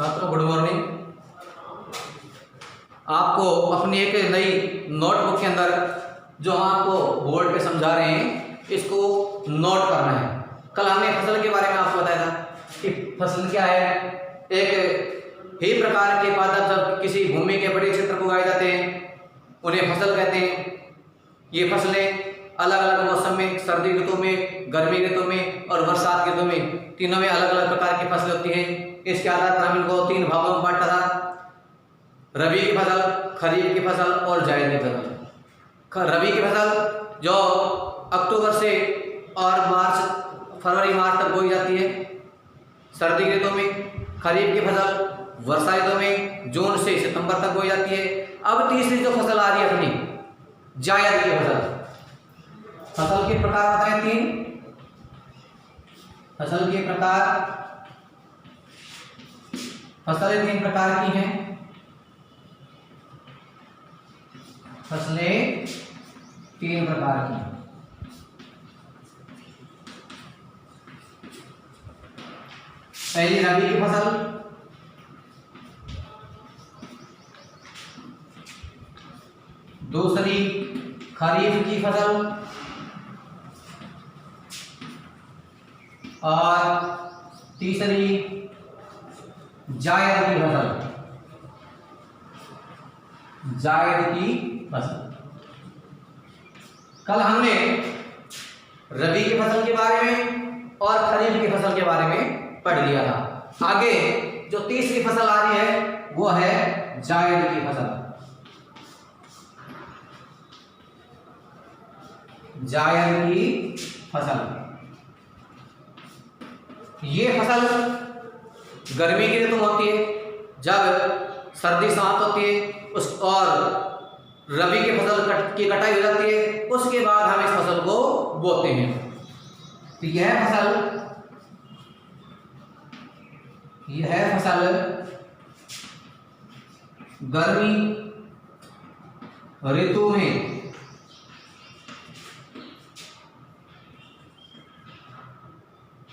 छात्रों good morning. आपको अपनी एक नई नोटबुक के अंदर जो हम आपको बोर्ड पे समझा रहे हैं इसको नोट करना है। कल हमने फसल के बारे में आपको बताया था कि फसल क्या है। एक ही प्रकार के पादप जब किसी भूमि के बड़े क्षेत्र को उगाए जाते हैं उन्हें फसल कहते हैं। ये फसलें अलग अलग मौसम में, सर्दी ऋतु में, गर्मी ऋतु में और बरसात ऋतु में, तीनों में अलग अलग प्रकार की फसलें होती हैं। इसके आधार पर हम इनको तीन भागों में बांटा था: रबी की फसल, खरीफ की फसल और जायद की फसल। रबी की फसल जो अक्टूबर से और फरवरी मार्च तक बोई जाती है सर्दी ऋतु में। खरीफ की फसल वर्षा ऋतु में जून से सितंबर तक बोई जाती है। अब तीसरी जो फसल आ रही है अपनी जायद की फसल। फसल के प्रकार बताएं तीन। फसल के प्रकार, फसलें तीन प्रकार की हैं। फसलें तीन प्रकार की हैं। पहली रबी की फसल, दूसरी खरीफ की फसल और तीसरी जायद की फसल। जायद की फसल। कल हमने रबी की फसल के बारे में और खरीफ की फसल के बारे में पढ़ लिया था। आगे जो तीसरी फसल आ रही है वो है जायद की फसल। जायद की फसल ये फसल गर्मी की ऋतु होती है जब सर्दी समाप्त होती है और रबी की फसल की कटाई हो जाती है। उसके बाद हम इस फसल को बोते हैं। तो यह फसल गर्मी ऋतु में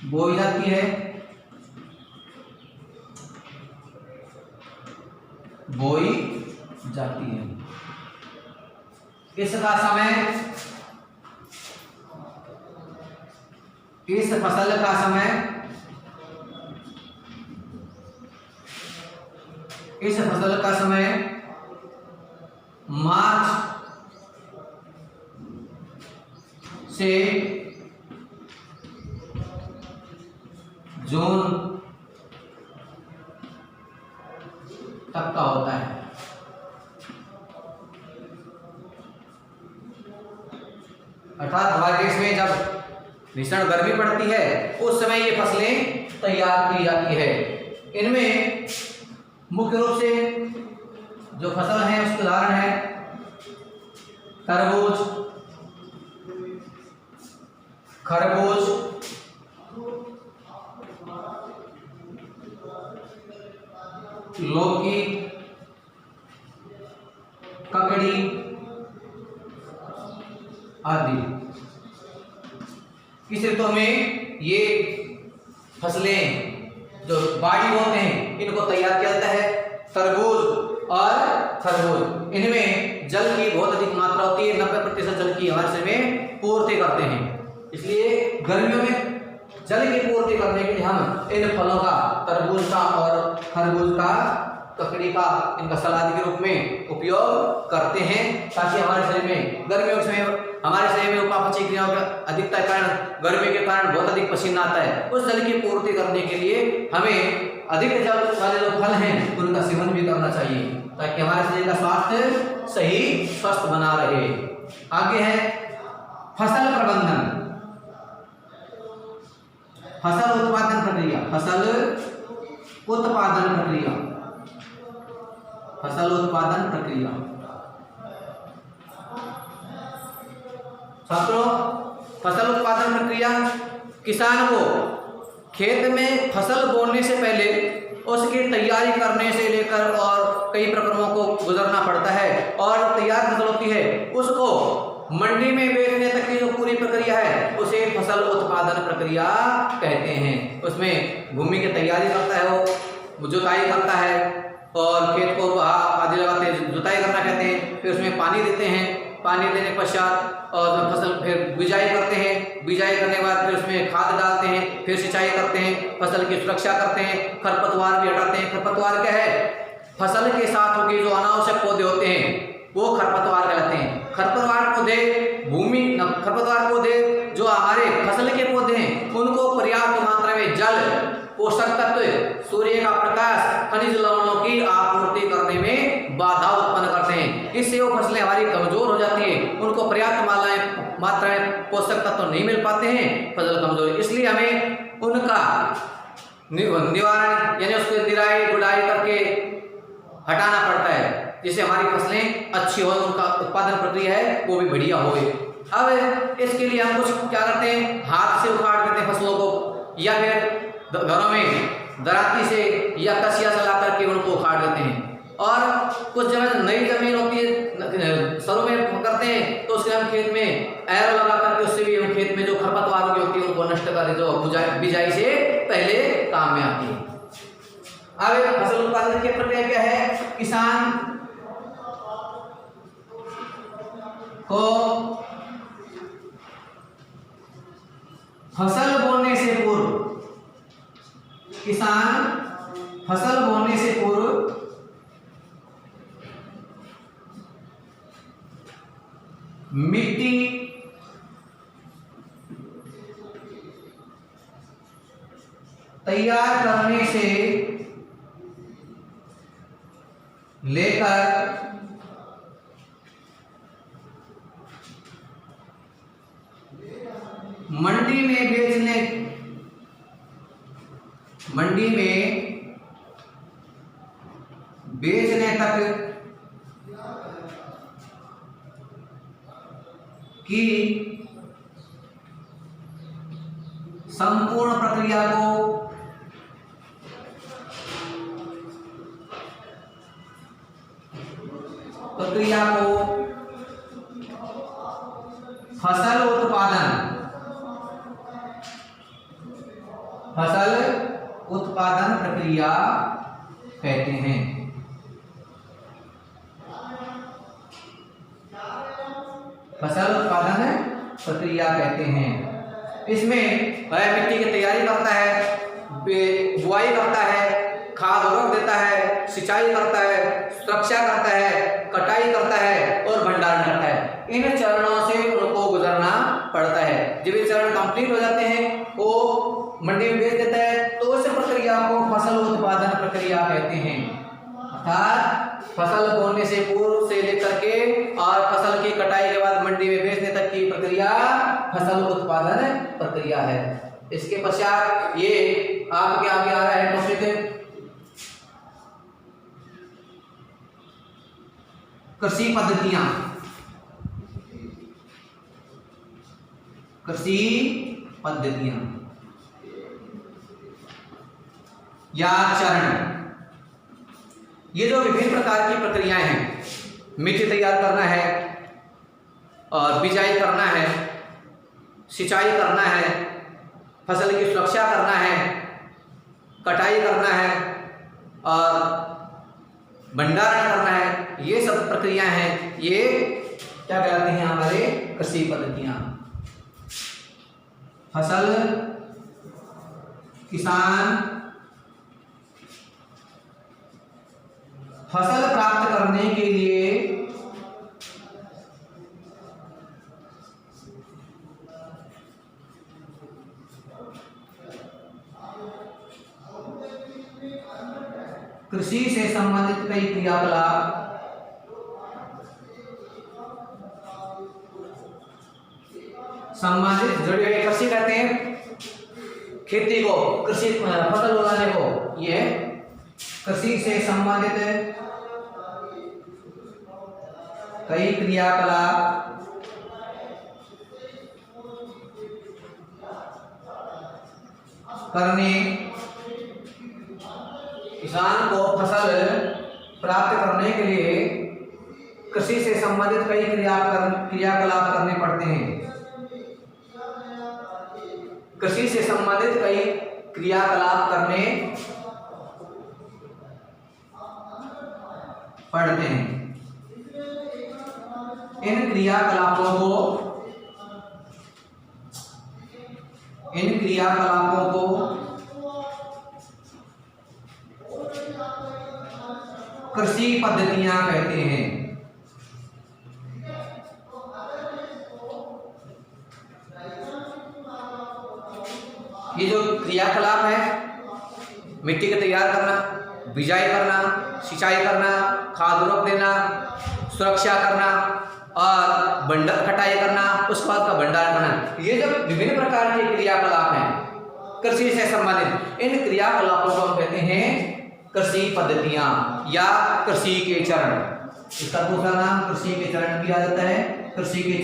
बोई जाती है। बोई जाती है। इसका समय, इस फसल का समय, इस फसल का समय मार्च से जून तक का होता है। अर्थात हमारे देश में जब भीषण गर्मी पड़ती है उस समय ये फसलें तैयार की जाती है। इनमें मुख्य रूप से जो फसल है उसके उदाहरण है तरबूज, खरबूज, लौकी, ककड़ी आदि। इस ऋतु में ये फसलें जो बाड़ी बोते हैं इनको तैयार किया जाता है। तरबूज और खरबूज, इनमें जल की बहुत अधिक मात्रा होती है। 90% जल की हमारे शरीर में पूर्ति करते हैं। इसलिए गर्मियों में जल की पूर्ति करने के लिए हम इन फलों का, तरबूज का और खरबूज का, ककड़ी का, इनका सलाद के रूप में उपयोग करते हैं ताकि हमारे शरीर में गर्मियों में हमारे शरीर में उपापचय क्रियाओं का अधिकता के कारण, गर्मी के कारण बहुत अधिक पसीना आता है। उस जल की पूर्ति करने के लिए हमें अधिक जल वाले जो फल हैं उनका सेवन भी करना चाहिए ताकि हमारे शरीर का स्वास्थ्य सही स्वस्थ बना रहे। आगे है फसल प्रबंधन, फसल उत्पादन प्रक्रिया। फसल उत्पादन प्रक्रिया, फसल उत्पादन प्रक्रिया। छात्रों, फसल उत्पादन प्रक्रिया किसान को खेत में फसल बोने से पहले उसकी तैयारी करने से लेकर और कई प्रक्रमों को गुजरना पड़ता है और तैयार फसल होती है उसको मंडी में बेचने तक की जो पूरी प्रक्रिया है उसे फसल उत्पादन प्रक्रिया कहते हैं। उसमें भूमि की तैयारी करता है वो, जुताई करता है और खेत को आदि लगाते हैं, जुताई करना कहते हैं। फिर उसमें पानी देते हैं, पानी देने के पश्चात और फसल फिर बिजाई करते हैं, बिजाई करने के बाद फिर उसमें खाद डालते हैं, फिर सिंचाई करते हैं, फसल की सुरक्षा करते हैं, खरपतवार भी हटाते हैं। खरपतवार क्या है? फसल के साथ होगी जो अनावश्यक पौधे होते हैं वो खरपतवार कहलाते हैं। खरपतवार पौधे जो हमारे फसल के पौधे हैं उनको पर्याप्त मात्रा में जल, पोषक तत्व, सूर्य का प्रकाश, खनिज लवणों की आपूर्ति करने में बाधा उत्पन्न करते हैं। इससे वो फसलें हमारी कमजोर हो जाती है, उनको पर्याप्त मात्रा में पोषक तत्व नहीं मिल पाते हैं, फसल कमजोर। इसलिए हमें उनका निवारण यानी उसको निराई गुड़ाई करके हटाना पड़ता है, जिससे हमारी फसलें अच्छी हो, उनका उत्पादन प्रक्रिया है वो भी बढ़िया हो। अब इसके लिए हम कुछ क्या करते हैं, हाथ से उखाड़ देते हैं फसलों को, या फिर घरों में दराती से या कसिया से ला करके उनको उखाड़ देते हैं। और कुछ जगह नई जमीन होती है, सरों में करते हैं तो उसके हम खेत में एरो लगा करके उससे भी हम खेत में जो खरपतवार की होती है उनको नष्ट कर देते, जो बिजाई से पहले काम में आती है। अब फसल उत्पादन की प्रक्रिया क्या है? किसान को फसल बोने से पूर्व, किसान फसल बोने से पूर्व मिट्टी तैयार करने से लेकर मंडी में बेचने तक की संपूर्ण प्रक्रिया को फसल उत्पादन प्रक्रिया कहते हैं। फसल उत्पादन प्रक्रिया कहते हैं। इसमें वह मिट्टी की तैयारी करता है, बुआई करता है, खाद उर्वरक देता है, सिंचाई करता है, सुरक्षा करता है, कटाई करता है और भंडारण करता है। इन चरणों से उनको गुजरना पड़ता है। जब ये चरण कंप्लीट हो जाते हैं वो मंडी में बेच देता है, तो इस प्रक्रिया को फसल उत्पादन प्रक्रिया कहते हैं। अर्थात फसल बोने से पूर्व से लेकर के और फसल की कटाई के बाद मंडी में बेचने तक की प्रक्रिया फसल उत्पादन प्रक्रिया है। इसके पश्चात ये आपके आगे आ रहा है टॉपिक कृषि पद्धतियां। या चरण, ये जो विभिन्न प्रकार की प्रक्रियाएं हैं, मिट्टी तैयार करना है और बिजाई करना है, सिंचाई करना है, फसल की सुरक्षा करना है, कटाई करना है और भंडारण करना है, ये सब प्रक्रियाएं हैं। ये क्या कहलाती हैं? हमारे कृषि पद्धतियां। किसान फसल प्राप्त करने के लिए कृषि से संबंधित कई क्रियाकलाप जुड़े हुए। कृषि कहते हैं खेती को, कृषि फसल उगाने को। ये कृषि से संबंधित कई क्रियाकलाप करने, किसान को फसल प्राप्त करने के लिए कृषि से संबंधित कई क्रियाकलाप करने पड़ते हैं। कृषि से संबंधित कई क्रियाकलाप करने पढ़ते हैं। इन क्रियाकलापों को कृषि पद्धतियां कहते हैं। ये जो क्रियाकलाप है, मिट्टी को तैयार करना, बिजाई करना, सिंचाई करना, खाद उर्वरक देना, सुरक्षा करना और कटाई करना, उसके बाद का भंडारण करना, ये जो विभिन्न प्रकार के क्रियाकलाप हैं कृषि से संबंधित, इन क्रियाकलापों को हम कहते हैं कृषि पद्धतियां या कृषि के चरण। इसका दूसरा नाम कृषि के चरण भी आ जाता है। कृषि के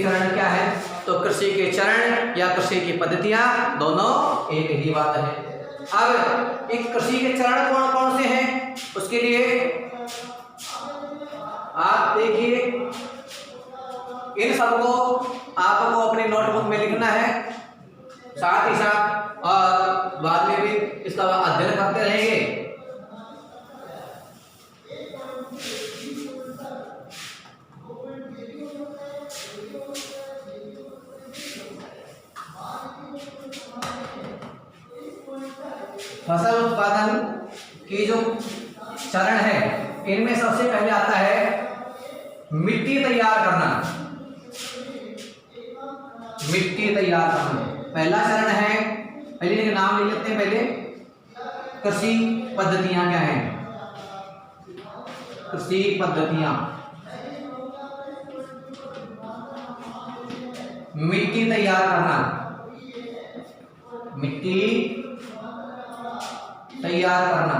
चरण क्या है? तो कृषि के चरण या कृषि की पद्धतियां दोनों एक ही बात है। अब एक कृषि के चरण कौन कौन से हैं, उसके लिए आप देखिए, इन सबको आपको अपने नोटबुक में लिखना है, साथ ही साथ और बाद में भी इसका अध्ययन करते रहेंगे। फसल उत्पादन की जो चरण है, इनमें सबसे पहले आता है मिट्टी तैयार करना। पहला चरण है, पहले नाम ले लेते हैं। पहले कृषि पद्धतियां क्या हैं? कृषि पद्धतियां मिट्टी तैयार करना,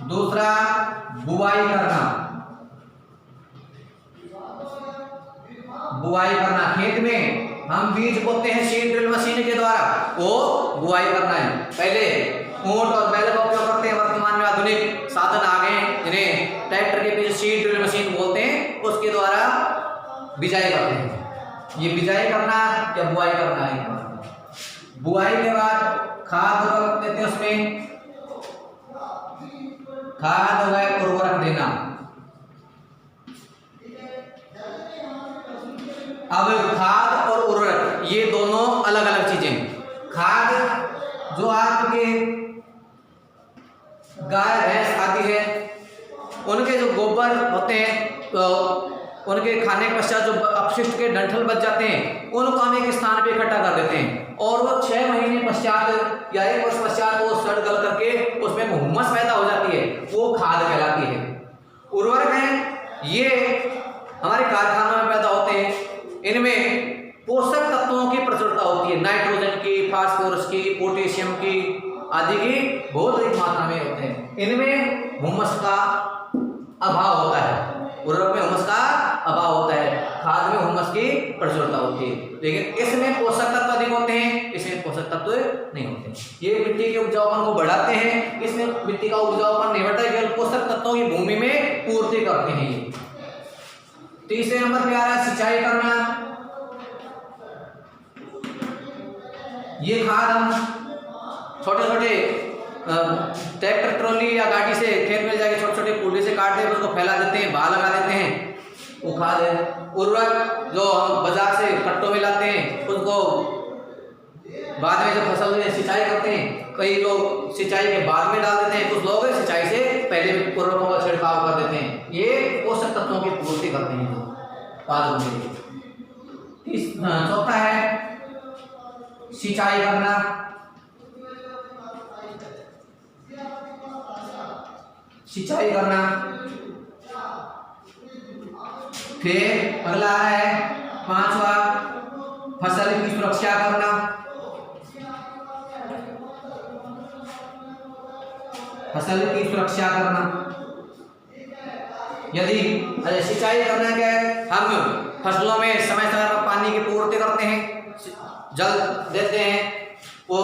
दूसरा बुवाई करना, खेत में हम बीज बोते हैं सीड ड्रिल मशीन के द्वारा, वो बुवाई करना है। पहले ऊंट और बैल का उपयोग करते हैं, वर्तमान में आधुनिक साधन आ गए जिन्हें ट्रैक्टर के पीछे सीड ड्रिल मशीन बोलते हैं, उसके द्वारा बिजाई करते हैं। ये बिजाई करना या बुआई करना है। बुआई के बाद खाद उर्वरक देते हैं, उसमें खाद व उर्वरक देना। अब खाद और उर्वरक ये दोनों अलग अलग चीजें। खाद जो आपके गाय भैंस आती है, उनके जो गोबर होते हैं, तो उनके खाने के पश्चात जो अपशिष्ट के डंठल बच जाते हैं, उनको हम एक स्थान पे इकट्ठा कर देते हैं और वो 6 महीने पश्चात या 1 वर्ष पश्चात वो सड़ गल करके उसमें हुम्मस पैदा हो जाती है, वो खाद कहलाती है। उर्वरक है, ये हमारे कारखानों में पैदा होते हैं। इनमें पोषक तत्वों की प्रचुरता होती है, नाइट्रोजन की, फास्फोरस की, पोटेशियम की आदि की बहुत अधिक मात्रा में होते हैं। इनमें हुम्मस का अभाव होता है, उर्वरक में हुम्मस का अभाव होता है, खाद में हुम्मस की प्रचुरता होती है। लेकिन इसमें पोषक तत्व अधिक होते हैं, इसमें पोषक तत्व नहीं होते। ये मिट्टी के उपजाऊपन को बढ़ाते हैं, इसमें मिट्टी का उपजाऊपन नहीं बढ़ता है, केवल पोषक तत्वों की भूमि में पूर्ति करते हैं। ये तीसरे नंबर पे आ रहा है सिंचाई करना। ये खाद हम छोटे छोटे ट्रैक्टर ट्रॉली या गाड़ी से खेत में जाके छोटे छोटे कूड़े से काट देते हैं, उसको फैला देते हैं, बाल लगा देते हैं, वो खाद है। उर्वरक जो हम बाजार से कट्टों में लाते हैं, उसको बाद में जब फसल में सिंचाई करते हैं, कई लोग सिंचाई के बाद में डाल देते हैं, कुछ लोग सिंचाई से पहले उर्वरकों का छिड़काव कर देते हैं। ये पोषक तत्वों की पूर्ति करते हैं उत्पादन के लिए। चौथा है सिंचाई करना। फिर अगला है 5वां फसल की सुरक्षा करना। यदि सिंचाई करना क्या है, हम फसलों में समय समय पर पानी की पूर्ति करते हैं, जल देते हैं, वो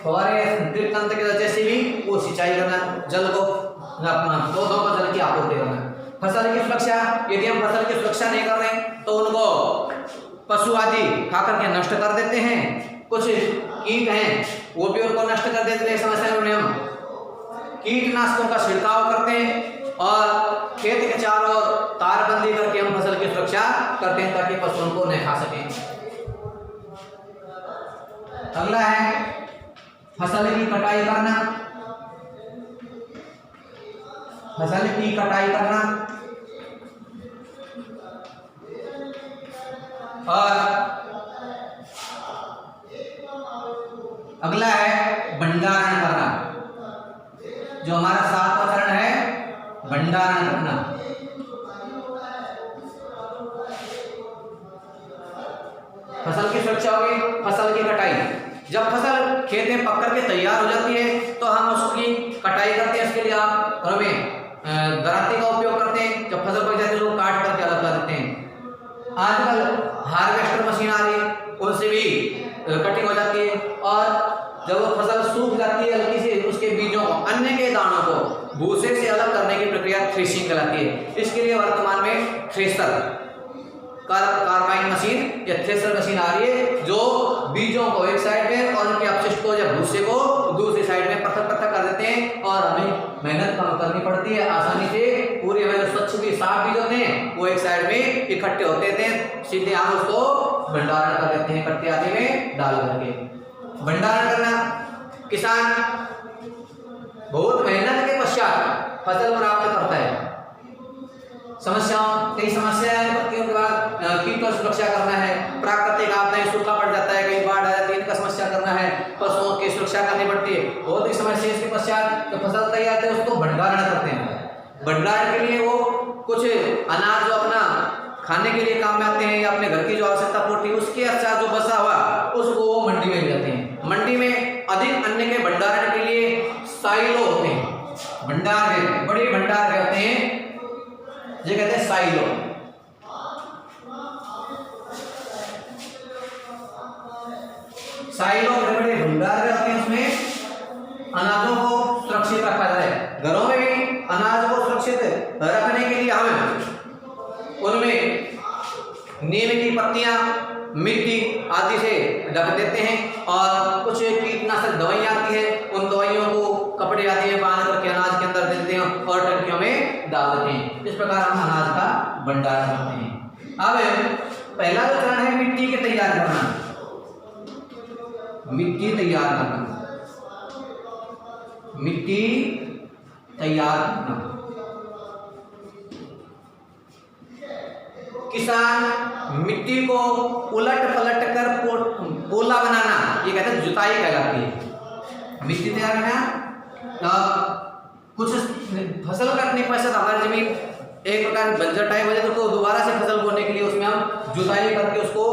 फव्वारे ड्रिप तंत्र के वजह से भी वो सिंचाई करना, जल को अपना पौधों को जल की आपूर्ति करना। फसल की सुरक्षा, यदि हम फसल की सुरक्षा नहीं कर रहे हैं तो उनको पशु आदि खा करके नष्ट कर देते हैं, कुछ कीट हैं वो भी उनको नष्ट कर देते हैं। समस्या में हम कीटनाशकों का छिड़काव करते हैं और खेत के चारों ओर तारबंदी करके हम फसल की सुरक्षा करते हैं ताकि पशु उनको नहीं खा सकें। अगला है फसल की कटाई करना। फसल की कटाई करना और अगला है भंडारण करना। जो हमारा 7वां चरण है भंडारण करना। फसल की सुरक्षा होगी, फसल की कटाई। जब फसल खेत में पक करके तैयार हो जाती है तो हम उसकी कटाई करते हैं। इसके लिए आप घर में दराती का उपयोग करते हैं। जब फसल पक जाती है तो काट करके अलग कर देते हैं। आजकल हार्वेस्टर मशीन आ रही है, उनसे भी कटिंग हो जाती है और जब वो फसल सूख जाती है हल्की से उसके बीजों को, अन्न के दानों को भूसे से अलग करने की प्रक्रिया थ्रेशिंग कहलाती है। इसके लिए वर्तमान में थ्रेशर कार्बाइन मशीन या थ्रेशर मशीन आ रही है जो बीजों को एक साइड में और उनके अपशिष्ट को या भूसे को दूसरी साइड में पृथक पृथक कर देते हैं और हमें मेहनत कम करनी पड़ती है। आसानी से पूरे हमारे स्वच्छ भी साफ बीज होते हैं वो एक साइड में इकट्ठे होते थे, सीधे हम उसको भंडारण कर देते हैं कट्टे आदि में डाल करके। भंडारण करना, किसान बहुत मेहनत के पश्चात फसल प्राप्त करता है। कई समस्याएं उत्पत्तियों के बाद कीटों से सुरक्षा करना है, प्राकृतिक आपदाएं, सूखा पड़ जाता है, कहीं बाढ़ आ जाती है, इनका समस्या करना है, पशुओं की सुरक्षा करनी पड़ती है। बहुत ही समस्या। इसके पश्चात जब फसल तैयार है उसको भंडारण करते हैं। भंडारण के लिए वो कुछ अनाज जो अपना खाने के लिए काम में आते हैं या अपने घर की जो आवश्यकता पूर्ति उसके अच्छा जो बचा हुआ उसको वो मंडी में ले जाते हैं। मंडी में अधिक अन्न के भंडारण के लिए साइलो होते हैं, भंडार है, बड़े भंडार होते हैं, ये कहते हैं साइलो। साइलो बड़े भंडार होते हैं, उसमें अनाजों को सुरक्षित रखा जाए। घरों में भी अनाज को सुरक्षित रखने के लिए हमें उनमें नीम की पत्तियां, मिट्टी आदि से ढक देते हैं और कुछ कीटनाशक दवाइयां आती है, उन दवाइयों को कपड़े आदि में बांध करके अनाज के अंदर देते हैं और टंकियों में डाल देते हैं। इस प्रकार हम अनाज का भंडारण करते हैं। अब पहला जो चरण है मिट्टी के तैयार करना। मिट्टी तैयार करना, मिट्टी तैयार करना। किसान मिट्टी को उलट पलट कर पोला बनाना, ये कहते हैं जुताई कहलाती है। मिट्टी तैयार करना, कुछ फसल कटने के पश्चात हमारी जमीन एक प्रकार की बंजर टाइप हो जाए तो दोबारा से फसल बोने के लिए उसमें हम जुताई करके उसको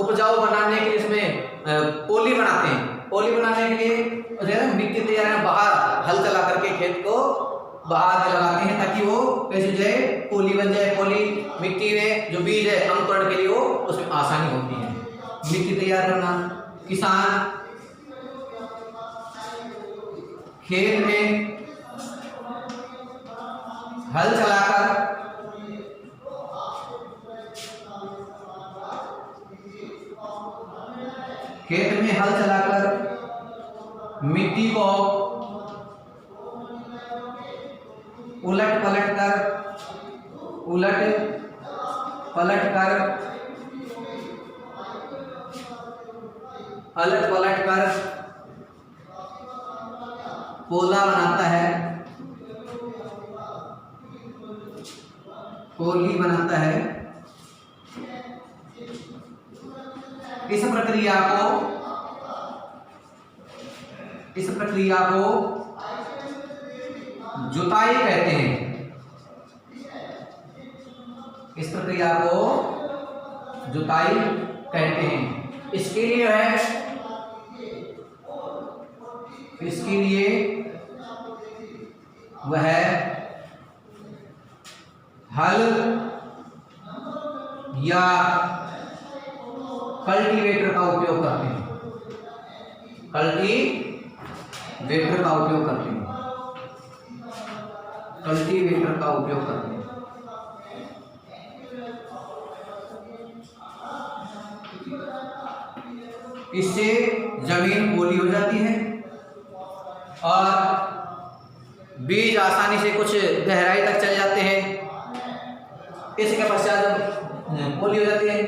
उपजाऊ बनाने के लिए इसमें पोली बनाते हैं। पोली बनाने के लिए मिट्टी तैयार करना, बाहर हल चला करके खेत को बाहर लगाते हैं ताकि वो कैसे जाए पोली बन जाए। पोली मिट्टी में जो बीज है अंकुरण के लिए वो उसमें आसानी होती है। मिट्टी तैयार करना, किसान खेत में हल चलाकर मिट्टी को उलट पलट कर पोला बनाता है, पोली बनाता है। इस प्रक्रिया को जुताई कहते हैं। इस प्रक्रिया को जुताई कहते हैं। इसके लिए वह हल या कल्टीवेटर का उपयोग करते हैं। कल्टीवेटर का उपयोग करते हैं। इससे जमीन पोली हो जाती है और बीज आसानी से कुछ गहराई तक चले जाते हैं। इसके पश्चात जब पोली हो जाती है,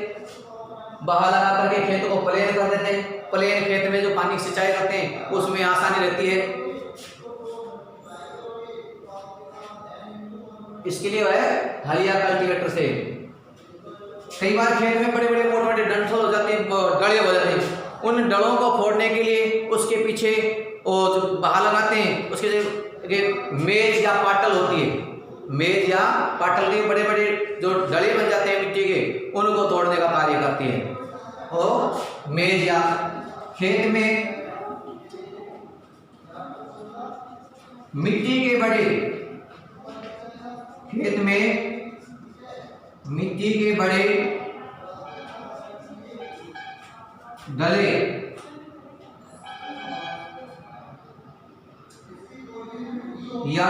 बहा लगा करके खेतों को प्लेन कर देते हैं। प्लेन खेत में जो पानी की सिंचाई करते हैं उसमें आसानी रहती है। इसके लिए वह हलिया कल्टीवेटर से। कई बार खेत में बड़े बड़े मोटे मोटे डंठल हो जाते हैं, डले हो जाते हैं। उन डलों को फोड़ने के लिए उसके पीछे वो जो बहा लगाते हैं, उसके जो मेज या पाटल होती है, मेज या पाटल के बड़े बड़े जो डले बन जाते हैं मिट्टी के, उनको तोड़ने का कार्य करती है। और मेज या खेत में मिट्टी के बड़े डले या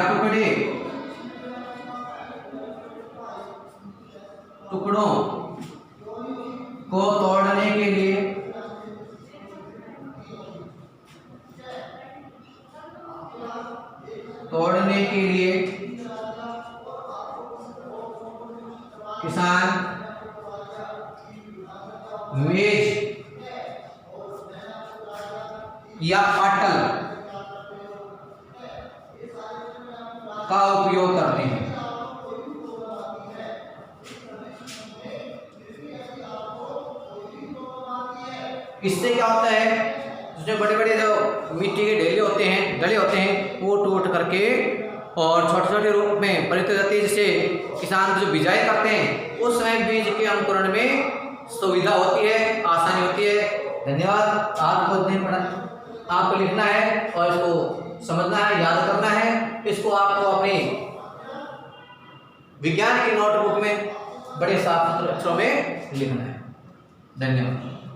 टुकड़ों को तोड़ने के लिए किसान मेज या पाटल का उपयोग करते हैं। इससे क्या होता है, उसमें बड़े बड़े जो मिट्टी के डले होते हैं वो टूट करके और छोटे छोटे रूप में परिणत हो जाती है, जिससे किसान जो बिजाई करते हैं उस समय बीज के अंकुरण में सुविधा होती है, आसानी होती है। धन्यवाद। आपको नहीं पढ़ा, आपको लिखना है और इसको समझना है, याद करना है। इसको आपको अपनी विज्ञान की नोटबुक में बड़े साफ सुथरे अक्षरों में लिखना है। धन्यवाद।